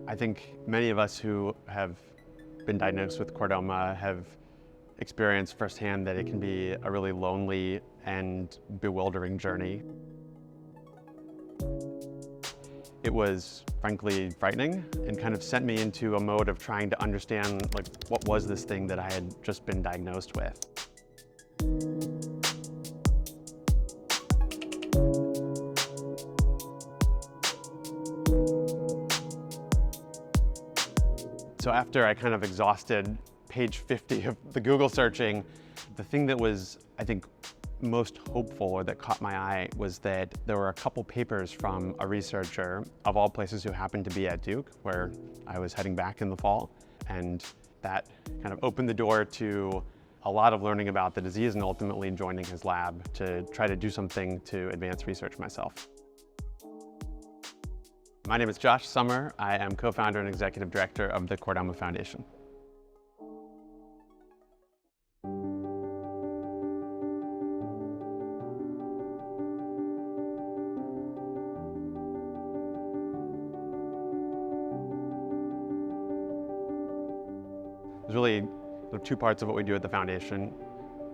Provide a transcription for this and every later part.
I think many of us who have been diagnosed with chordoma have experienced firsthand that it can be a really lonely and bewildering journey. It was frankly frightening and kind of sent me into a mode of trying to understand, like, what was this thing that I had just been diagnosed with. So after I kind of exhausted page 50 of the Google searching, the thing that was, I think, most hopeful or that caught my eye was that there were a couple papers from a researcher, of all places, who happened to be at Duke, where I was heading back in the fall. And that kind of opened the door to a lot of learning about the disease and ultimately joining his lab to try to do something to advance research myself. My name is Josh Sommer. I am co-founder and executive director of the Chordoma Foundation. There's really two parts of what we do at the foundation.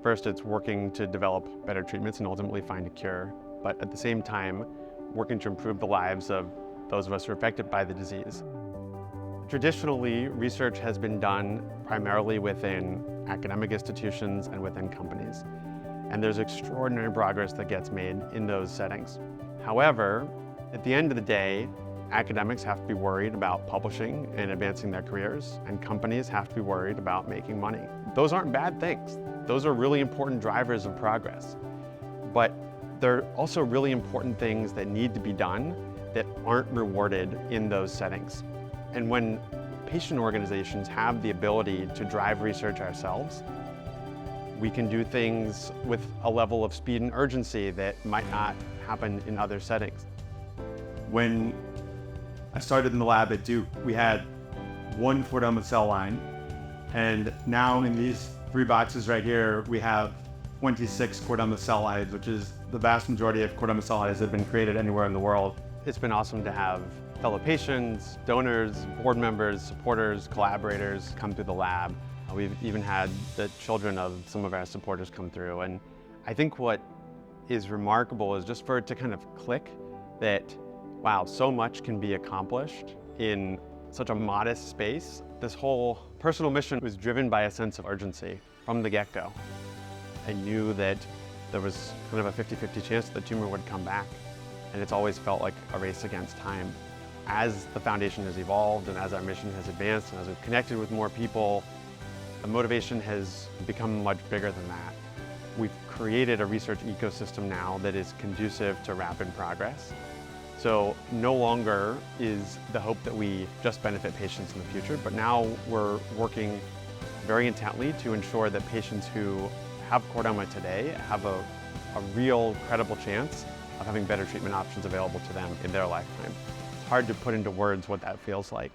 First, it's working to develop better treatments and ultimately find a cure, but at the same time, working to improve the lives of those of us who are affected by the disease. Traditionally, research has been done primarily within academic institutions and within companies, and there's extraordinary progress that gets made in those settings. However, at the end of the day, academics have to be worried about publishing and advancing their careers, and companies have to be worried about making money. Those aren't bad things. Those are really important drivers of progress. But they're also really important things that need to be done that aren't rewarded in those settings. And when patient organizations have the ability to drive research ourselves, we can do things with a level of speed and urgency that might not happen in other settings. When I started in the lab at Duke, we had one chordoma cell line, and now in these 3 boxes right here, we have 26 chordoma cell lines, which is the vast majority of chordoma cell lines that have been created anywhere in the world. It's been awesome to have fellow patients, donors, board members, supporters, collaborators come through the lab. We've even had the children of some of our supporters come through. And I think what is remarkable is just for it to kind of click that, wow, so much can be accomplished in such a modest space. This whole personal mission was driven by a sense of urgency from the get-go. I knew that there was kind of a 50-50 chance that the tumor would come back, and it's always felt like a race against time. As the foundation has evolved and as our mission has advanced and as we've connected with more people, the motivation has become much bigger than that. We've created a research ecosystem now that is conducive to rapid progress. So no longer is the hope that we just benefit patients in the future, but now we're working very intently to ensure that patients who have chordoma today have a real, credible chance of having better treatment options available to them in their lifetime. It's hard to put into words what that feels like.